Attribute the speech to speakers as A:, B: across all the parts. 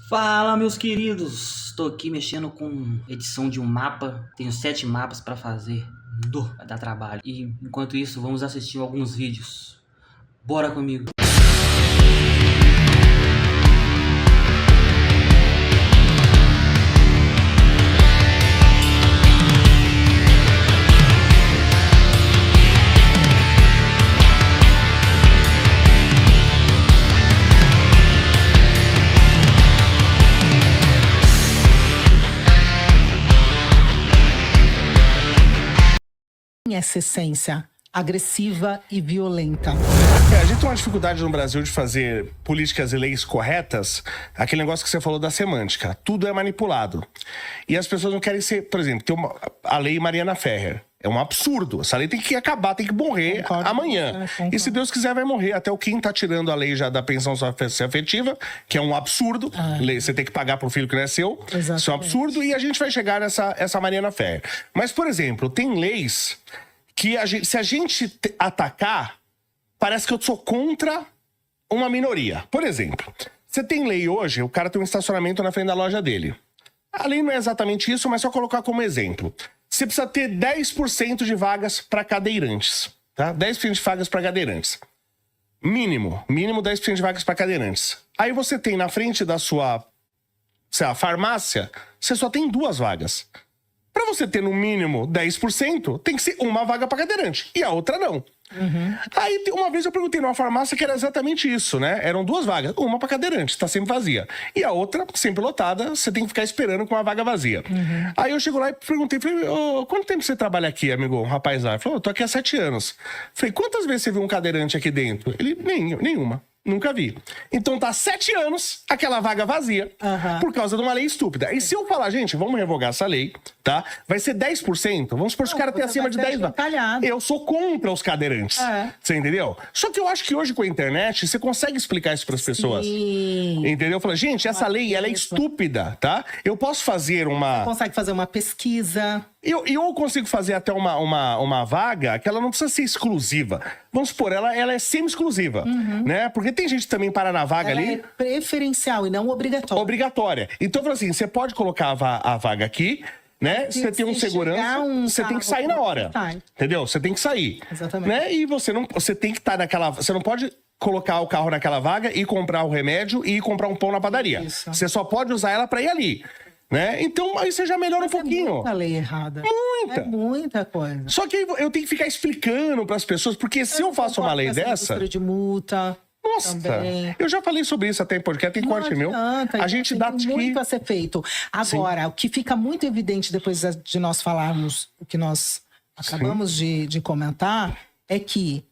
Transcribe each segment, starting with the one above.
A: Fala, meus queridos! Estou aqui mexendo com edição de um mapa. Tenho 7 mapas para fazer. Vai dar trabalho. E enquanto isso, vamos assistir alguns vídeos. Bora comigo!
B: Essa essência agressiva e violenta.
C: A gente tem uma dificuldade no Brasil de fazer políticas e leis corretas. Aquele negócio que você falou da semântica. Tudo é manipulado. E as pessoas não querem ser... Por exemplo, tem a lei Mariana Ferrer. É um absurdo. Essa lei tem que acabar, tem que morrer amanhã. E se Deus quiser, vai morrer. Até o Kim tá tirando a lei já da pensão afetiva, que é um absurdo. Você tem que pagar pro filho que não é seu.
B: Exatamente.
C: Isso é um absurdo. E a gente vai chegar nessa Mariana Ferrer. Mas, por exemplo, tem leis que se a gente atacar, parece que eu sou contra uma minoria. Por exemplo, você tem lei hoje, o cara tem um estacionamento na frente da loja dele. A lei não é exatamente isso, mas só colocar como exemplo. Você precisa ter 10% de vagas para cadeirantes, tá? 10% de vagas para cadeirantes. Mínimo 10% de vagas para cadeirantes. Aí você tem na frente da sua, sei lá, farmácia, você só tem 2 vagas. Para você ter no mínimo 10%, tem que ser uma vaga para cadeirante e a outra não. Aí uma vez eu perguntei numa farmácia que era exatamente isso, né? Eram 2 vagas, uma para cadeirante, tá sempre vazia. E a outra, sempre lotada, você tem que ficar esperando com uma vaga vazia. Aí eu chego lá e perguntei, falei, quanto tempo você trabalha aqui, amigo? Um rapaz lá. Ele falou, eu tô aqui há 7 anos. Falei, quantas vezes você viu um cadeirante aqui dentro? Ele, nenhuma. Nunca vi. Então tá 7 anos aquela vaga vazia por causa de uma lei estúpida. E se eu falar, gente, vamos revogar essa lei, tá? Vai ser 10%. Vamos supor que os caras têm acima de 10 vagas. Eu sou contra os cadeirantes. Você entendeu? Só que eu acho que hoje com a internet você consegue explicar isso pras pessoas. Entendeu? Eu falo, gente, essa lei ela é estúpida, tá? Eu posso fazer uma...
B: Você consegue fazer uma pesquisa.
C: Eu consigo fazer até uma vaga que ela não precisa ser exclusiva. Vamos supor, ela é semi-exclusiva, né? Porque tem gente que também para na vaga
B: Ela
C: ali...
B: é preferencial e não obrigatória.
C: Obrigatória. Então, eu falo assim, você pode colocar a vaga aqui, né? Você tem um segurança, você tem que sair na hora. Entendeu? Você tem que sair.
B: Exatamente.
C: Né? E você tem que estar naquela... Você não pode colocar o carro naquela vaga e comprar o remédio e comprar um pão na padaria.
B: Isso.
C: Você só pode usar ela para ir ali. Né? Então, aí você já melhora um pouquinho.
B: É muita lei errada.
C: Muita.
B: É muita coisa.
C: Só que eu tenho que ficar explicando para as pessoas, porque se eu faço uma lei dessa...
B: de multa.
C: Nossa,
B: também.
C: eu já falei sobre isso até em podcast, tem corte meu. A gente dá
B: tem muito a ser feito. Agora, o que fica muito evidente depois de nós falarmos o que nós acabamos de comentar é que,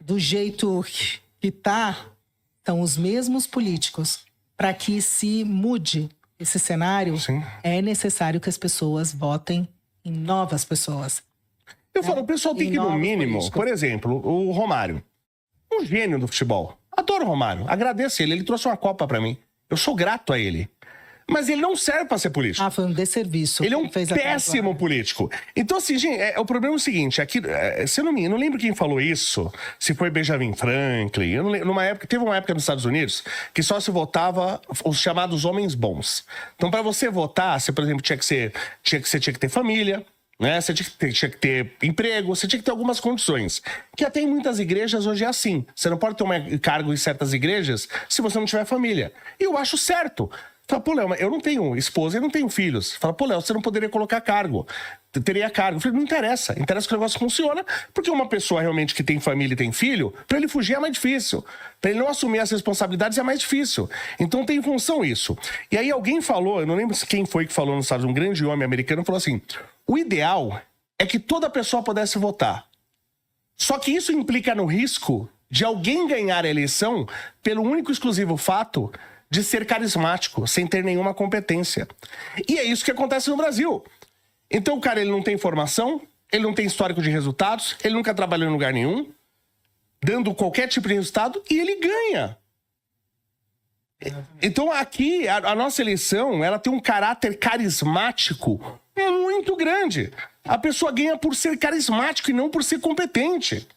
B: do jeito que tá, são os mesmos políticos. Para que se mude esse cenário, é necessário que as pessoas votem em novas pessoas.
C: Eu falo, o pessoal tem que, no mínimo, por exemplo, o Romário. Um gênio do futebol. Adoro o Romário. Agradeço ele. Ele trouxe uma Copa pra mim. Eu sou grato a ele. Mas ele não serve pra ser político.
B: Foi um desserviço.
C: Ele é um péssimo político. Então, assim, gente, o problema é o seguinte. Aqui, se eu não lembro quem falou isso. Se foi Benjamin Franklin. Eu não lembro, teve uma época nos Estados Unidos que só se votava os chamados homens bons. Então, pra você votar, você, por exemplo, tinha que ter família, né? Você tinha que ter emprego, você tinha que ter algumas condições. Que até em muitas igrejas hoje é assim. Você não pode ter um cargo em certas igrejas se você não tiver família. E eu acho certo. Fala, pô, Léo, eu não tenho esposa e não tenho filhos. Fala, pô, Léo, você não poderia colocar cargo. Teria cargo. Eu falei, não interessa. Interessa que o negócio funciona, porque uma pessoa realmente que tem família e tem filho, pra ele fugir é mais difícil. Pra ele não assumir as responsabilidades é mais difícil. Então tem função isso. E aí alguém falou, eu não lembro quem foi que falou nos Estados Unidos, um grande homem americano, falou assim, o ideal é que toda pessoa pudesse votar. Só que isso implica no risco de alguém ganhar a eleição pelo único e exclusivo fato de ser carismático, sem ter nenhuma competência. E é isso que acontece no Brasil. Então o cara, ele não tem formação, ele não tem histórico de resultados, ele nunca trabalhou em lugar nenhum, dando qualquer tipo de resultado, e ele ganha. Então aqui, a nossa eleição, ela tem um caráter carismático muito grande. A pessoa ganha por ser carismático e não por ser competente.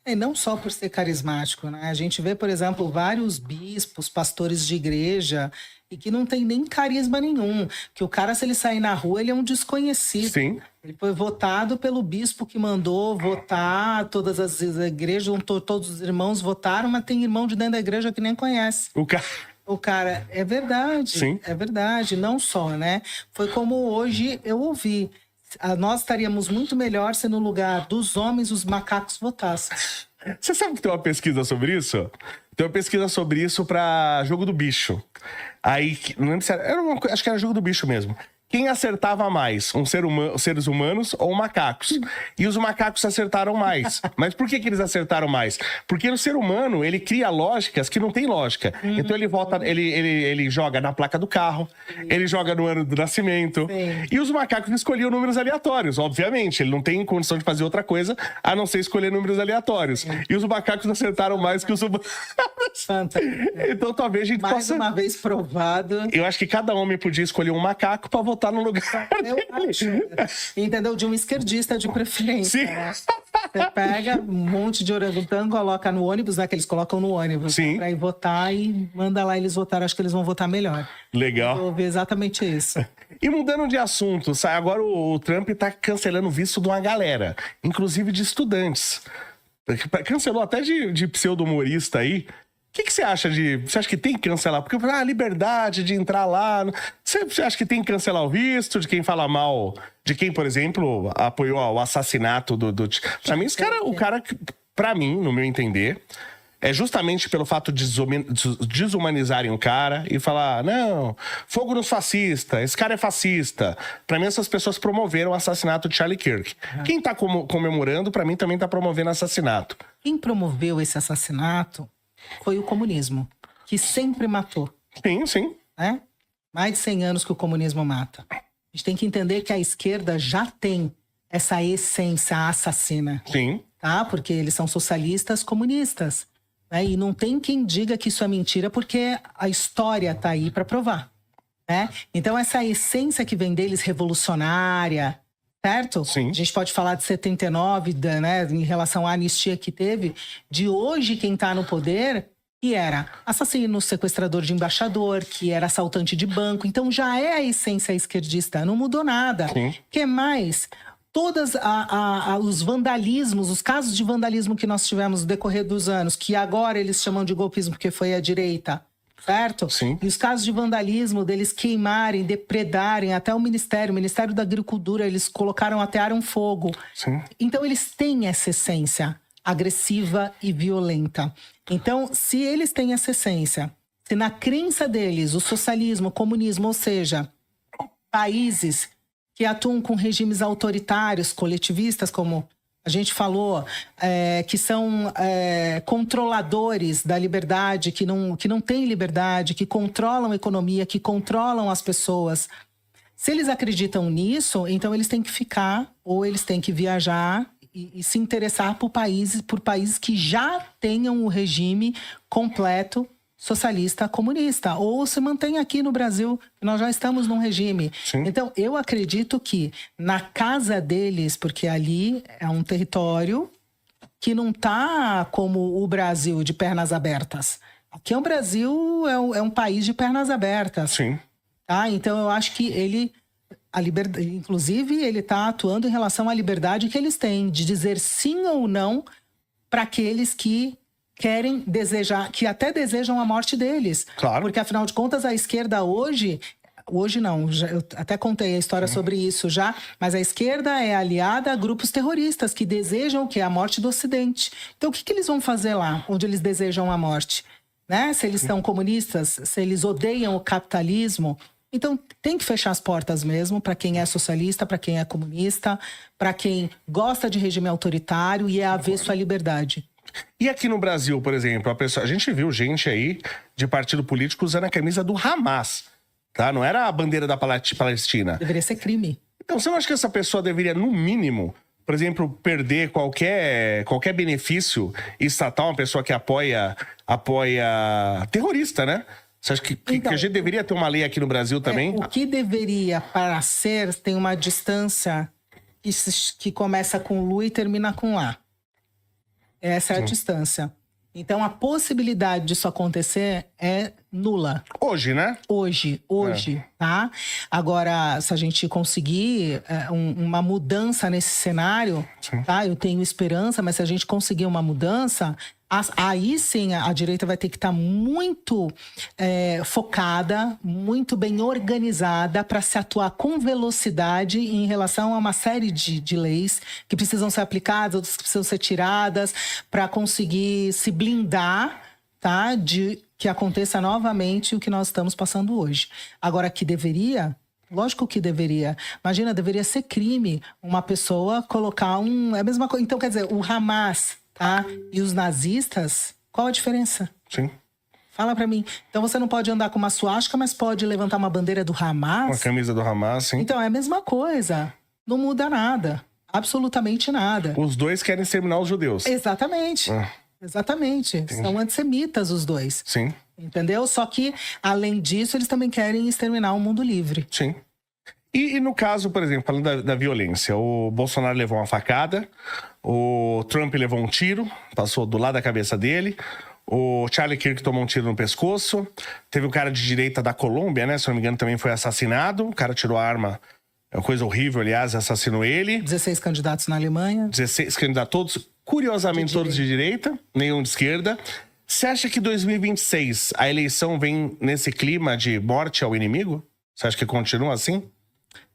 B: E não só por ser carismático, né? A gente vê, por exemplo, vários bispos, pastores de igreja, e que não tem nem carisma nenhum. Que o cara, se ele sair na rua, ele é um desconhecido.
C: Sim.
B: Ele foi votado pelo bispo que mandou votar, todas as igrejas, todos os irmãos votaram, mas tem irmão de dentro da igreja que nem conhece. O cara, é verdade,
C: Sim.
B: É verdade, não só, né? Foi como hoje eu ouvi. Nós estaríamos muito melhor se no lugar dos homens os macacos votassem.
C: Você sabe que tem uma pesquisa sobre isso? Tem uma pesquisa sobre isso pra Jogo do Bicho. Aí, não lembro se acho que era Jogo do Bicho mesmo. Quem acertava mais? Seres humanos ou macacos? E os macacos acertaram mais. Mas por que eles acertaram mais? Porque o ser humano, ele cria lógicas que não tem lógica. Então ele joga na placa do carro, ele joga no ano do nascimento.
B: Sim.
C: E os macacos escolhiam números aleatórios, obviamente. Ele não tem condição de fazer outra coisa a não ser escolher números aleatórios. E os macacos acertaram mais que os humanos. Então talvez a gente
B: Mais
C: possa...
B: uma vez provado.
C: Eu acho que cada homem podia escolher um macaco pra votar no lugar
B: Eu
C: dele.
B: acho. Entendeu? De um esquerdista de preferência.
C: Sim.
B: Né? Você pega um monte de orangotango, coloca no ônibus, né? Que eles colocam no ônibus.
C: Sim.
B: Pra ir votar e manda lá eles votarem. Acho que eles vão votar melhor.
C: Legal.
B: Eu vou ver exatamente isso.
C: E mudando de assunto, agora o Trump tá cancelando o visto de uma galera, inclusive de estudantes. Cancelou até de pseudo-humorista aí. O que você acha Você acha que tem que cancelar? Porque liberdade de entrar lá. Você acha que tem que cancelar o visto de quem fala mal? De quem, por exemplo, apoiou o assassinato do... Pra mim, o cara, pra mim, no meu entender, é justamente pelo fato de desumanizarem o cara e falar, não, fogo nos fascistas, esse cara é fascista. Pra mim, essas pessoas promoveram o assassinato de Charlie Kirk. Quem tá comemorando, pra mim, também tá promovendo assassinato.
B: Quem promoveu esse assassinato foi o comunismo, que sempre matou.
C: Sim, sim.
B: Né? Mais de 100 anos que o comunismo mata. A gente tem que entender que a esquerda já tem essa essência assassina.
C: Sim.
B: Tá? Porque eles são socialistas comunistas. Né? E não tem quem diga que isso é mentira, porque a história tá aí para provar. Né? Então, essa essência que vem deles, revolucionária, certo?
C: Sim.
B: A gente pode falar de 79, né, em relação à anistia que teve. De hoje, quem está no poder, que era assassino, sequestrador de embaixador, que era assaltante de banco. Então, já é a essência esquerdista. Não mudou nada.
C: Sim.
B: Que mais? Todos os vandalismos, os casos de vandalismo que nós tivemos no decorrer dos anos, que agora eles chamam de golpismo porque foi a direita, certo?
C: Sim.
B: E os casos de vandalismo, deles queimarem, depredarem, até o Ministério da Agricultura, eles colocaram, atearam fogo.
C: Sim.
B: Então, eles têm essa essência agressiva e violenta. Então, se eles têm essa essência, se na crença deles, o socialismo, o comunismo, ou seja, países que atuam com regimes autoritários, coletivistas, como a gente falou, que são controladores da liberdade, que não têm liberdade, que controlam a economia, que controlam as pessoas. Se eles acreditam nisso, então eles têm que ficar, ou eles têm que viajar e se interessar por países que já tenham o regime completo socialista comunista, ou se mantém aqui no Brasil, nós já estamos num regime.
C: Sim.
B: Então, eu acredito que na casa deles, porque ali é um território que não está como o Brasil, de pernas abertas. Aqui é o Brasil, é um país de pernas abertas.
C: Sim.
B: Tá? Então, eu acho que inclusive, ele está atuando em relação à liberdade que eles têm, de dizer sim ou não para aqueles que querem que até desejam a morte deles.
C: Claro.
B: Porque, afinal de contas, a esquerda hoje não, eu até contei a história sobre isso já, mas a esquerda é aliada a grupos terroristas que desejam o quê? A morte do Ocidente. Então, o que eles vão fazer lá, onde eles desejam a morte? Né? Se eles são comunistas, se eles odeiam o capitalismo, então tem que fechar as portas mesmo para quem é socialista, para quem é comunista, para quem gosta de regime autoritário e é avesso à liberdade.
C: E aqui no Brasil, por exemplo, a gente viu gente aí de partido político usando a camisa do Hamas, tá? Não era a bandeira da Palestina.
B: Deveria ser crime.
C: Então, você não acha que essa pessoa deveria, no mínimo, por exemplo, perder qualquer benefício estatal, uma pessoa que apoia terrorista, né? Você acha que a gente deveria ter uma lei aqui no Brasil também?
B: O que deveria para ser tem uma distância que começa com Lu e termina com A. Essa é a distância. Então, a possibilidade disso acontecer é nula.
C: Hoje, né?
B: Hoje, tá? Agora, se a gente conseguir uma mudança nesse cenário, tá? Eu tenho esperança, mas se a gente conseguir uma mudança, aí sim a direita vai ter que estar muito focada, muito bem organizada para se atuar com velocidade em relação a uma série de leis que precisam ser aplicadas, outras que precisam ser tiradas, para conseguir se blindar, tá? De que aconteça novamente o que nós estamos passando hoje. Agora, que deveria... Lógico que deveria. Imagina, deveria ser crime uma pessoa colocar É a mesma coisa. Então, quer dizer, o Hamas, tá? E os nazistas, qual a diferença?
C: Sim.
B: Fala pra mim. Então você não pode andar com uma suástica, mas pode levantar uma bandeira do Hamas?
C: Uma camisa do Hamas, sim.
B: Então, é a mesma coisa. Não muda nada. Absolutamente nada.
C: Os dois querem exterminar os judeus.
B: Exatamente. Exatamente.
C: Entendi.
B: São antissemitas os dois.
C: Sim.
B: Entendeu? Só que, além disso, eles também querem exterminar o mundo livre.
C: Sim. E no caso, por exemplo, falando da violência, o Bolsonaro levou uma facada, o Trump levou um tiro, passou do lado da cabeça dele, o Charlie Kirk tomou um tiro no pescoço, teve um cara de direita da Colômbia, né, se não me engano, também foi assassinado, o cara tirou a arma, é uma coisa horrível, aliás, assassinou ele.
B: 16 candidatos na Alemanha.
C: 16 candidatos, todos, curiosamente, todos de direita, nenhum de esquerda. Você acha que 2026 a eleição vem nesse clima de morte ao inimigo? Você acha que continua assim?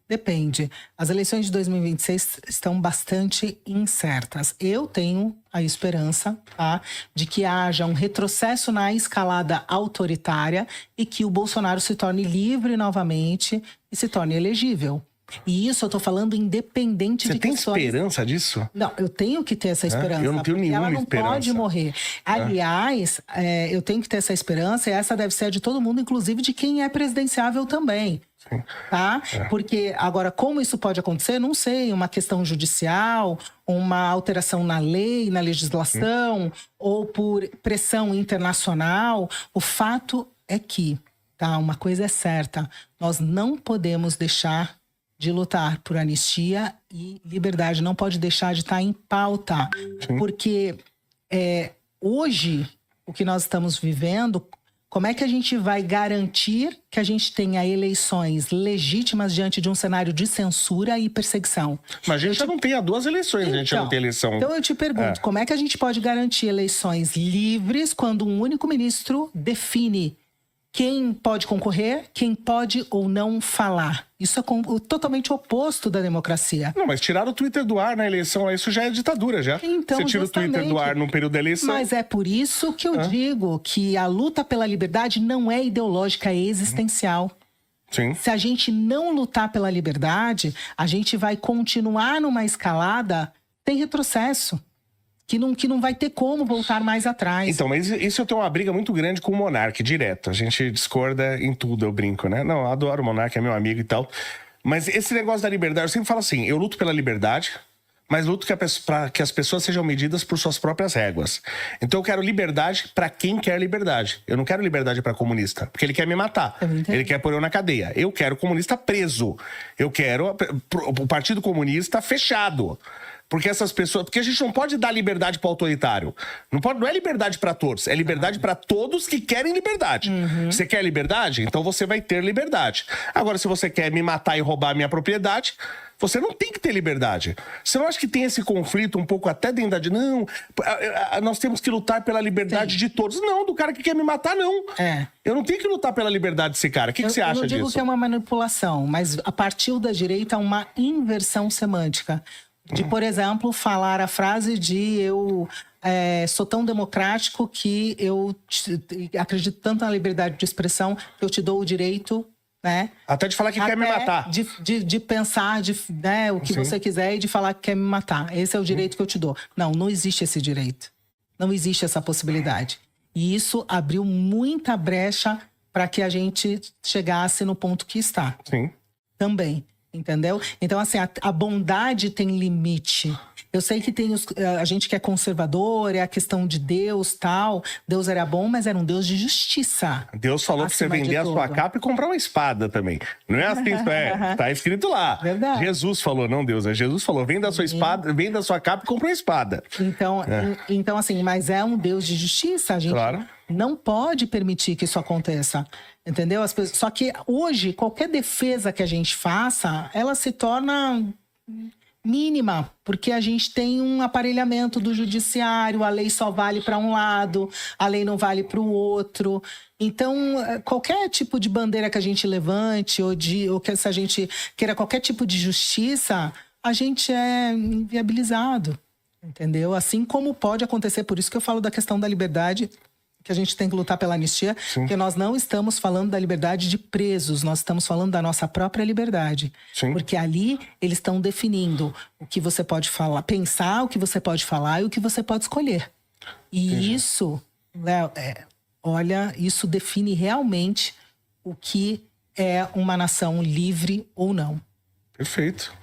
B: Depende. As eleições de 2026 estão bastante incertas. Eu tenho a esperança, tá, de que haja um retrocesso na escalada autoritária e que o Bolsonaro se torne livre novamente e se torne elegível. E isso eu tô falando independente de questões...
C: Você tem esperança disso?
B: Não, eu tenho que ter essa esperança.
C: Eu não tenho nenhuma
B: ela
C: esperança.
B: Ela não pode morrer. Aliás, eu tenho que ter essa esperança e essa deve ser a de todo mundo, inclusive de quem é presidenciável também.
C: Sim.
B: Tá? Porque, agora, como isso pode acontecer? Não sei, uma questão judicial, uma alteração na lei, na legislação, ou por pressão internacional. O fato é que, tá? Uma coisa é certa, nós não podemos deixar de lutar por anistia e liberdade, não pode deixar de estar em pauta.
C: Sim.
B: Porque hoje, o que nós estamos vivendo, como é que a gente vai garantir que a gente tenha eleições legítimas diante de um cenário de censura e perseguição?
C: Mas a gente já não tem há 2 eleições, a gente já não tem eleição.
B: Então eu te pergunto, como é que a gente pode garantir eleições livres quando um único ministro define quem pode concorrer, quem pode ou não falar? Isso é totalmente oposto da democracia.
C: Não, mas tirar o Twitter do ar na eleição, isso já é ditadura, já.
B: Então,
C: você tira o Twitter do ar no período da eleição.
B: Mas é por isso que eu digo que a luta pela liberdade não é ideológica, é existencial.
C: Sim.
B: Se a gente não lutar pela liberdade, a gente vai continuar numa escalada, tem retrocesso. Que não vai ter como voltar mais atrás.
C: Então, mas isso eu tenho uma briga muito grande com o Monark, direto. A gente discorda em tudo, eu brinco, né? Não, eu adoro o Monark, é meu amigo e tal. Mas esse negócio da liberdade, eu sempre falo assim, eu luto pela liberdade, mas luto para que as pessoas sejam medidas por suas próprias réguas. Então eu quero liberdade para quem quer liberdade. Eu não quero liberdade para comunista, porque ele quer me matar. Ele quer pôr eu na cadeia. Eu quero comunista preso. Eu quero o Partido Comunista fechado. Porque essas pessoas... Porque a gente não pode dar liberdade para o autoritário. Não é liberdade para todos. É liberdade para todos que querem liberdade. Você quer liberdade? Então você vai ter liberdade. Agora, se você quer me matar e roubar a minha propriedade, você não tem que ter liberdade. Você não acha que tem esse conflito um pouco até dentro da... Não, nós temos que lutar pela liberdade de todos. Não, do cara que quer me matar, não. Eu não tenho que lutar pela liberdade desse cara. O que você acha disso?
B: Eu não digo que é uma manipulação, mas a partir da direita é uma inversão semântica. De, por exemplo, falar a frase de eu sou tão democrático que eu acredito tanto na liberdade de expressão que eu te dou o direito, né?
C: Até de falar que quer me matar.
B: De pensar né, o que você quiser e de falar que quer me matar. Esse é o direito que eu te dou. Não existe esse direito. Não existe essa possibilidade. E isso abriu muita brecha para que a gente chegasse no ponto que está.
C: Sim.
B: Também. Entendeu? Então, assim, a bondade tem limite. Eu sei que tem a gente que é conservador, é a questão de Deus, tal. Deus era bom, mas era um Deus de justiça.
C: Deus falou pra você vender a sua capa e comprar uma espada também. Não é assim, tá escrito lá.
B: Verdade.
C: Jesus falou, não Deus, é Jesus falou, venda a sua espada, venda a sua capa e compra uma espada.
B: Então, assim, mas é um Deus de justiça, a gente não pode permitir que isso aconteça. Entendeu? Só que hoje, qualquer defesa que a gente faça, ela se torna mínima, porque a gente tem um aparelhamento do judiciário, a lei só vale para um lado, a lei não vale para o outro. Então, qualquer tipo de bandeira que a gente levante, ou que se a gente queira qualquer tipo de justiça, a gente é inviabilizado, entendeu? Assim como pode acontecer, por isso que eu falo da questão da liberdade, que a gente tem que lutar pela anistia, porque nós não estamos falando da liberdade de presos, nós estamos falando da nossa própria liberdade.
C: Sim.
B: Porque ali eles estão definindo o que você pode falar, pensar, o que você pode falar e o que você pode escolher. E isso, Léo, olha, isso define realmente o que é uma nação livre ou não.
C: Perfeito.